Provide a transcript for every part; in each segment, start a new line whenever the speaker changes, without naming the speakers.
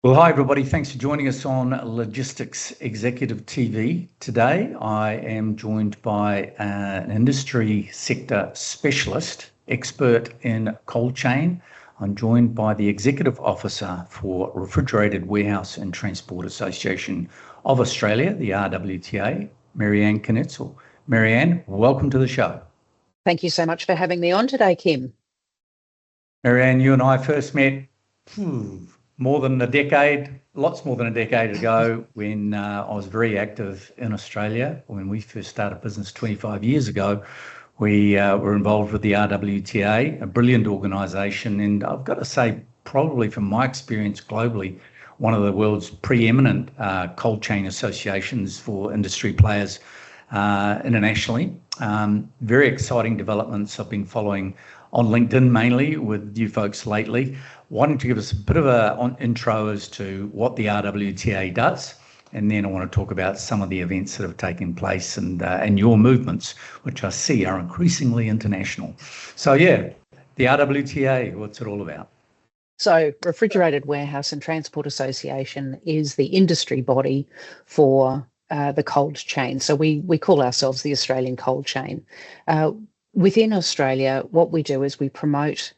Well, hi, everybody. Thanks for joining us on Logistics Executive TV. Today, I am joined by an industry sector specialist, expert in cold chain. I'm joined by the Executive Officer for Refrigerated Warehouse and Transport Association of Australia, the RWTA, Marianne Knitzel. Marianne, welcome to the show.
Thank you so much for having me on today, Kim.
Marianne, you and I first met more than a decade, lots more than a decade ago, when I was very active in Australia. When we first started business 25 years ago, we were involved with the RWTA, a brilliant organisation. And I've got to say, probably from my experience globally, one of the world's preeminent cold chain associations for industry players internationally. Very exciting developments I've been following on LinkedIn mainly with you folks lately. Why don't you give us a bit of an intro as to what the RWTA does, and then I want to talk about some of the events that have taken place and your movements, which I see are increasingly international. So yeah, the RWTA, what's it all about?
So Refrigerated Warehouse and Transport Association is the industry body for the cold chain. So we call ourselves the Australian Cold Chain. Within Australia, what we do is we promote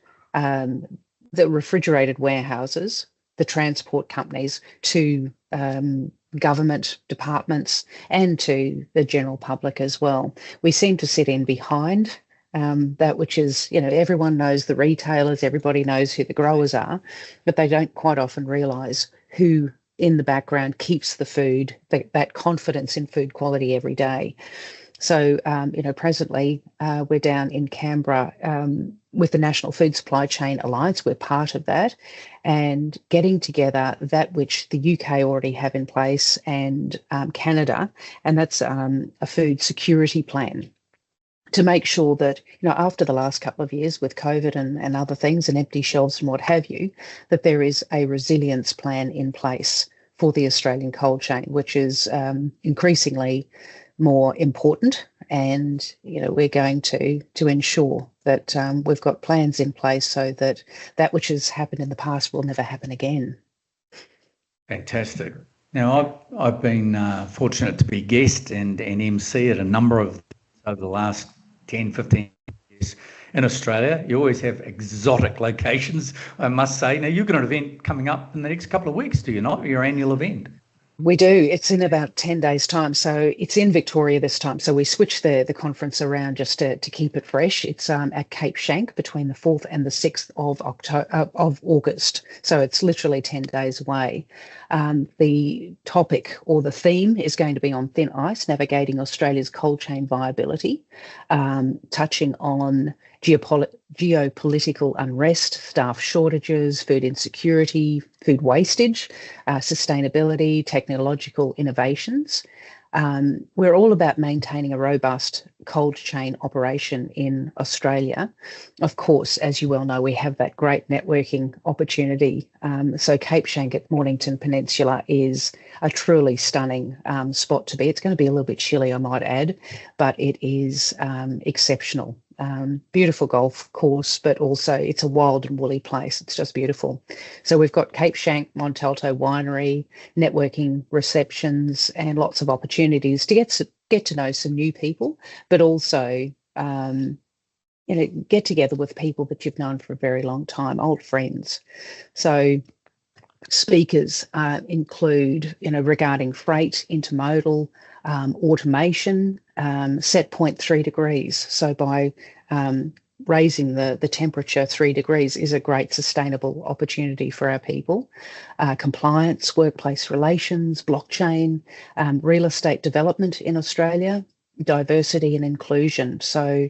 the refrigerated warehouses, the transport companies, to government departments and to the general public as well. We seem to sit in behind that, which is, everyone knows the retailers, everybody knows who the growers are, but they don't quite often realise who in the background keeps the food, that confidence in food quality every day. So, presently we're down in Canberra with the National Food Supply Chain Alliance. We're part of that, and getting together that which the UK already have in place and Canada, and that's a food security plan to make sure that, after the last couple of years with COVID and other things and empty shelves and what have you, that there is a resilience plan in place for the Australian cold chain, which is increasingly more important, and we're going to ensure that we've got plans in place so that which has happened in the past will never happen again.
Fantastic. Now, I've been fortunate to be guest and MC at a number of over the last 10, 15 years in Australia. You always have exotic locations, I must say. Now, you've got an event coming up in the next couple of weeks, do you not? Your annual event.
We do. It's in about 10 days' time. So it's in Victoria this time. So we switched the conference around just to keep it fresh. It's at Cape Schanck between the 4th and the 6th of August. So it's literally 10 days away. The topic or the theme is going to be on thin ice, navigating Australia's cold chain viability, touching on geopolitical unrest, staff shortages, food insecurity, food wastage, sustainability, technological innovations. We're all about maintaining a robust cold chain operation in Australia. Of course, as you well know, we have that great networking opportunity. So Cape Schanck at Mornington Peninsula is a truly stunning spot to be. It's going to be a little bit chilly, I might add, but it is exceptional. Beautiful golf course, but also it's a wild and woolly place. It's just beautiful. So we've got Cape Schanck, Montalto Winery, networking receptions, and lots of opportunities to get to know some new people, but also get together with people that you've known for a very long time, old friends. So speakers include, regarding freight, intermodal, automation, set point 3 degrees. So by raising the temperature 3 degrees is a great sustainable opportunity for our people. Compliance, workplace relations, blockchain, real estate development in Australia, diversity and inclusion. So,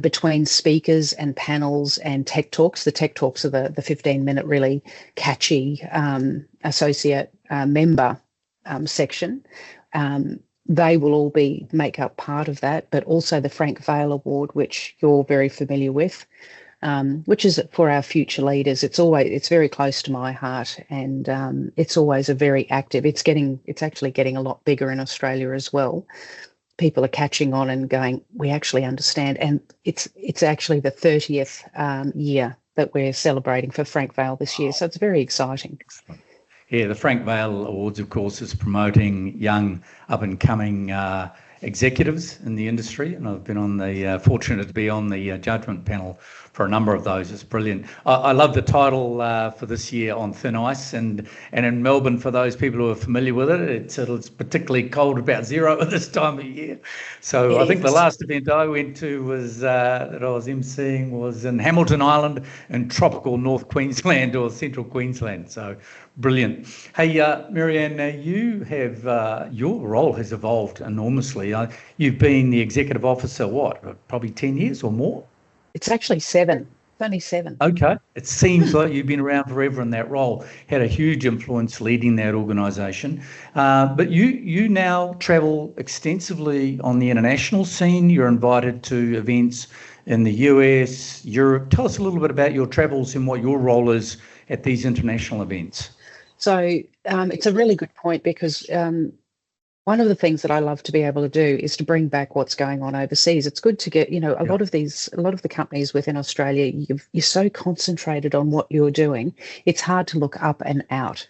between speakers and panels and tech talks, the tech talks are the 15-minute really catchy associate member section. They will all make up part of that, but also the Frank Vale Award, which you're very familiar with, which is for our future leaders. It's very close to my heart, and it's always a very active. It's actually getting a lot bigger in Australia as well. People are catching on and going, we actually understand, and it's actually the 30th year that we're celebrating for Frank Vale this year, so it's very exciting.
Yeah, the Frank Vale Awards, of course, is promoting young, up-and-coming executives in the industry, and I've been on the fortunate to be on the judgment panel for a number of those. It's brilliant. I love the title for this year, On Thin Ice, and in Melbourne, for those people who are familiar with it, it's particularly cold, about zero at this time of year. So I think the last event I went to was that I was emceeing was in Hamilton Island in tropical North Queensland or central Queensland. So brilliant. Hey, Marianne, you have your role has evolved enormously. You've been the executive officer, probably 10 years or more?
It's actually 7. It's only 7.
Okay. It seems like you've been around forever in that role, had a huge influence leading that organisation. But you now travel extensively on the international scene. You're invited to events in the US, Europe. Tell us a little bit about your travels and what your role is at these international events.
So it's a really good point, because one of the things that I love to be able to do is to bring back what's going on overseas. It's good to get, a lot of the companies within Australia, you're so concentrated on what you're doing, it's hard to look up and out.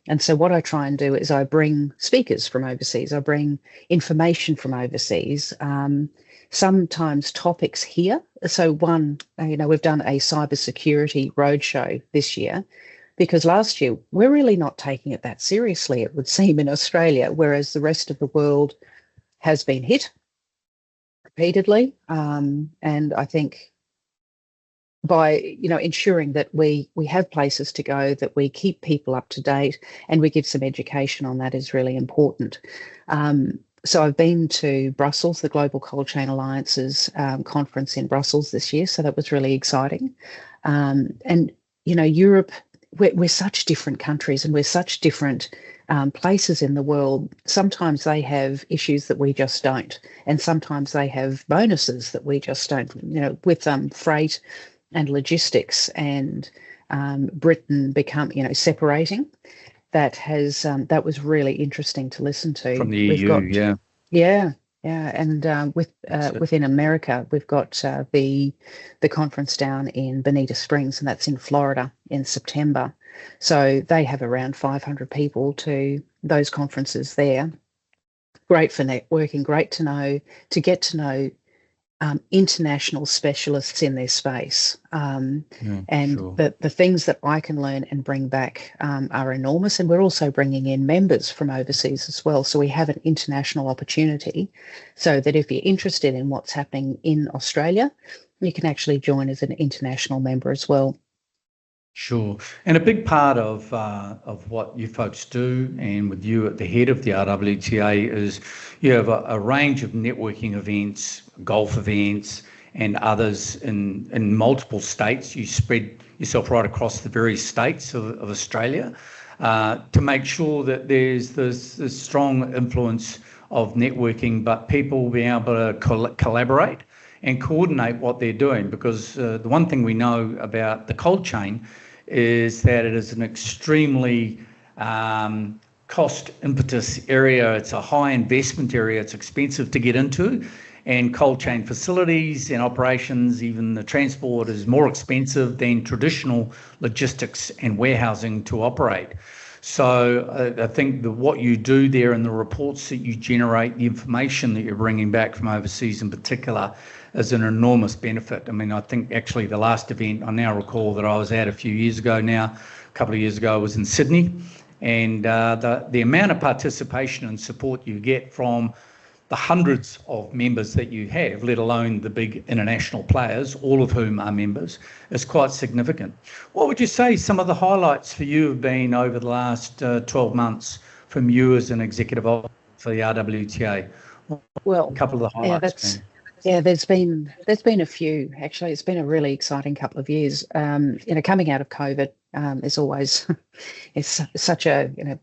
And so what I try and do is I bring speakers from overseas, I bring information from overseas, sometimes topics here. So we've done a cybersecurity roadshow this year, because last year we're really not taking it that seriously, it would seem, in Australia, whereas the rest of the world has been hit repeatedly. And I think by ensuring that we have places to go, that we keep people up to date, and we give some education on that is really important. So I've been to Brussels, the Global Cold Chain Alliance's conference in Brussels this year, so that was really exciting. And Europe, we're such different countries and we're such different places in the world. Sometimes they have issues that we just don't, and sometimes they have bonuses that we just don't. With freight and logistics, and Britain separating. That was really interesting to listen to.
From the EU,
yeah. And within America, we've got the conference down in Bonita Springs, and that's in Florida in September. So they have around 500 people to those conferences there. Great for networking, great to get to know international specialists in their space. The things that I can learn and bring back are enormous. And we're also bringing in members from overseas as well. So we have an international opportunity, so that if you're interested in what's happening in Australia, you can actually join as an international member as well.
Sure. And a big part of what you folks do, and with you at the head of the RWTA, is you have a range of networking events, golf events, and others in multiple states. You spread yourself right across the various states of Australia to make sure that there's this strong influence of networking, but people being able to collaborate and coordinate what they're doing. Because the one thing we know about the cold chain is that it is an extremely cost impetus area. It's a high investment area. It's expensive to get into, and cold chain facilities and operations, even the transport, is more expensive than traditional logistics and warehousing to operate. So I think that what you do there, and the reports that you generate, the information that you're bringing back from overseas in particular, is an enormous benefit. I mean, I think actually the last event I now recall that I was at a few years ago now, a couple of years ago, was in Sydney. And the amount of participation and support you get from the hundreds of members that you have, let alone the big international players, all of whom are members, is quite significant. What would you say some of the highlights for you have been over the last 12 months from you as an executive officer for the RWTA?
Well,
a couple of the highlights.
There's been a few. Actually, it's been a really exciting couple of years. Coming out of COVID is always it's such a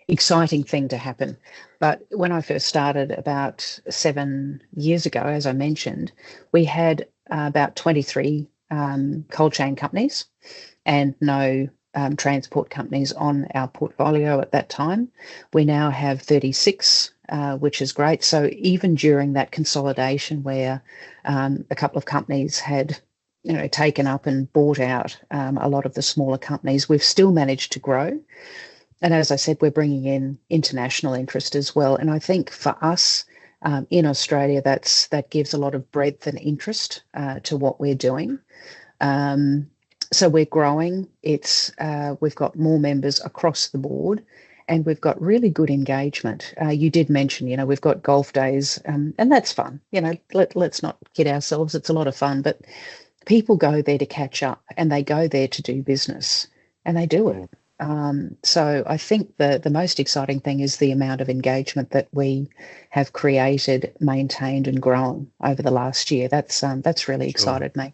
exciting thing to happen. But when I first started about 7 years ago, as I mentioned, we had about 23 cold chain companies and no transport companies on our portfolio at that time. We now have 36, which is great. So even during that consolidation where a couple of companies had taken up and bought out a lot of the smaller companies, we've still managed to grow. And as I said, we're bringing in international interest as well. And I think for us in Australia, that gives a lot of breadth and interest to what we're doing. So we're growing. We've got more members across the board, and we've got really good engagement. You did mention, we've got golf days, and that's fun. Let's not kid ourselves. It's a lot of fun, but people go there to catch up, and they go there to do business, and they do it. So I think the most exciting thing is the amount of engagement that we have created, maintained, and grown over the last year. That's really excited me.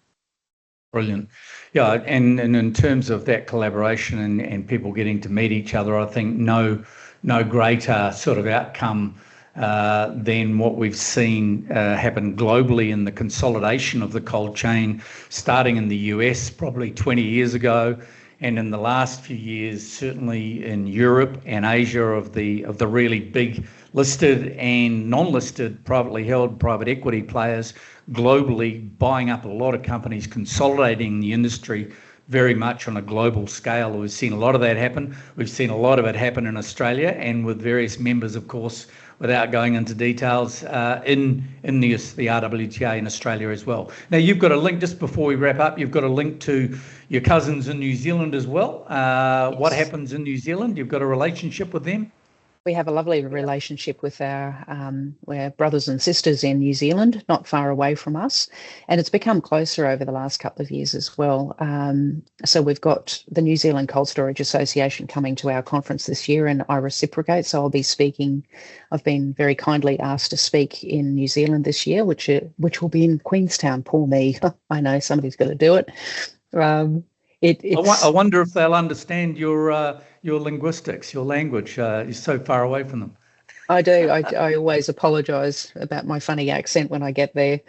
Brilliant. Yeah, and in terms of that collaboration and people getting to meet each other, I think no greater sort of outcome than what we've seen happen globally in the consolidation of the cold chain, starting in the US probably 20 years ago, and in the last few years, certainly in Europe and Asia, of the really big listed and non-listed privately held private equity players globally buying up a lot of companies, consolidating the industry very much on a global scale. We've seen a lot of that happen. We've seen a lot of it happen in Australia, and with various members, of course, without going into details, in the RWTA in Australia as well. Now, you've got a link, just before we wrap up, you've got a link to your cousins in New Zealand as well.
Yes.
What happens in New Zealand? You've got a relationship with them?
We have a lovely relationship with we're brothers and sisters in New Zealand, not far away from us, and it's become closer over the last couple of years as well. So we've got the New Zealand Cold Storage Association coming to our conference this year, and I reciprocate. So I'll be speaking. I've been very kindly asked to speak in New Zealand this year, which will be in Queenstown. Poor me. I know somebody's got to do it.
I wonder if they'll understand your linguistics, your language. You're so far away from them.
I do. I always apologise about my funny accent when I get there.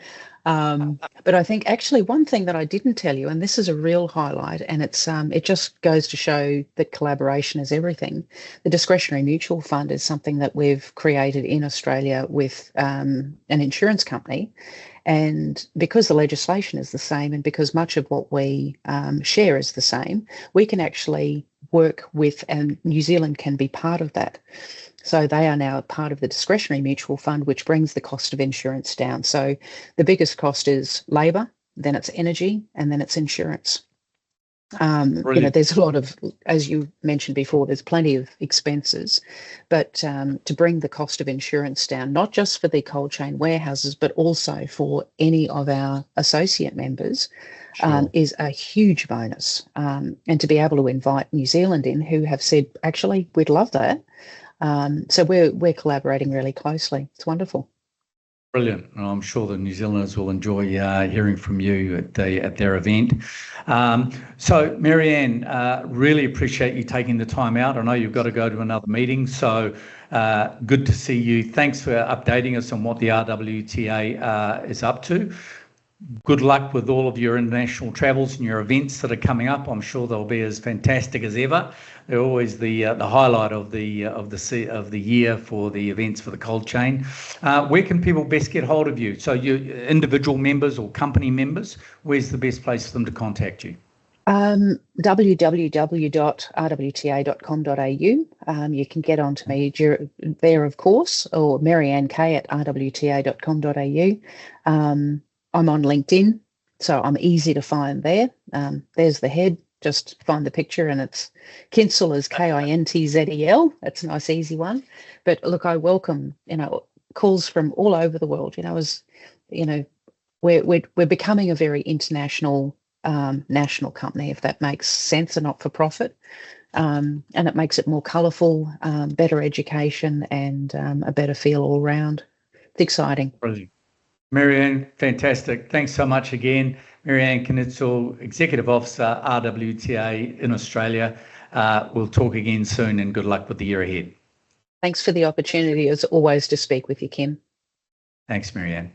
But I think actually one thing that I didn't tell you, and this is a real highlight, and it just goes to show that collaboration is everything. The discretionary mutual fund is something that we've created in Australia with an insurance company. And because the legislation is the same, and because much of what we share is the same, we can actually work with, and New Zealand can be part of that. So they are now part of the discretionary mutual fund, which brings the cost of insurance down. So the biggest cost is labour, then it's energy, and then it's insurance. There's a lot of, as you mentioned before, there's plenty of expenses, but to bring the cost of insurance down, not just for the cold chain warehouses, but also for any of our associate members, is a huge bonus. And to be able to invite New Zealand in, who have said, actually, we'd love that. So we're collaborating really closely. It's wonderful.
Brilliant. I'm sure the New Zealanders will enjoy hearing from you at their event. So, Marianne, really appreciate you taking the time out. I know you've got to go to another meeting, so good to see you. Thanks for updating us on what the RWTA is up to. Good luck with all of your international travels and your events that are coming up. I'm sure they'll be as fantastic as ever. They're always the highlight of the year for the events for the cold chain. Where can people best get hold of you? So, you individual members or company members, where's the best place for them to contact you?
www.rwta.com.au. You can get onto me there, of course, or Marianne K at rwta.com.au. I'm on LinkedIn, so I'm easy to find there. There's the head. Just find the picture, and it's Kintzel is Kintzel. That's a nice, easy one. But look, I welcome calls from all over the world. We're becoming a very international national company, if that makes sense, and not for profit. And it makes it more colourful, better education, and a better feel all round. It's exciting.
Brilliant. Marianne, fantastic. Thanks so much again. Marianne Knitzel, Executive Officer, RWTA in Australia. We'll talk again soon, and good luck with the year ahead.
Thanks for the opportunity, as always, to speak with you, Kim.
Thanks, Marianne.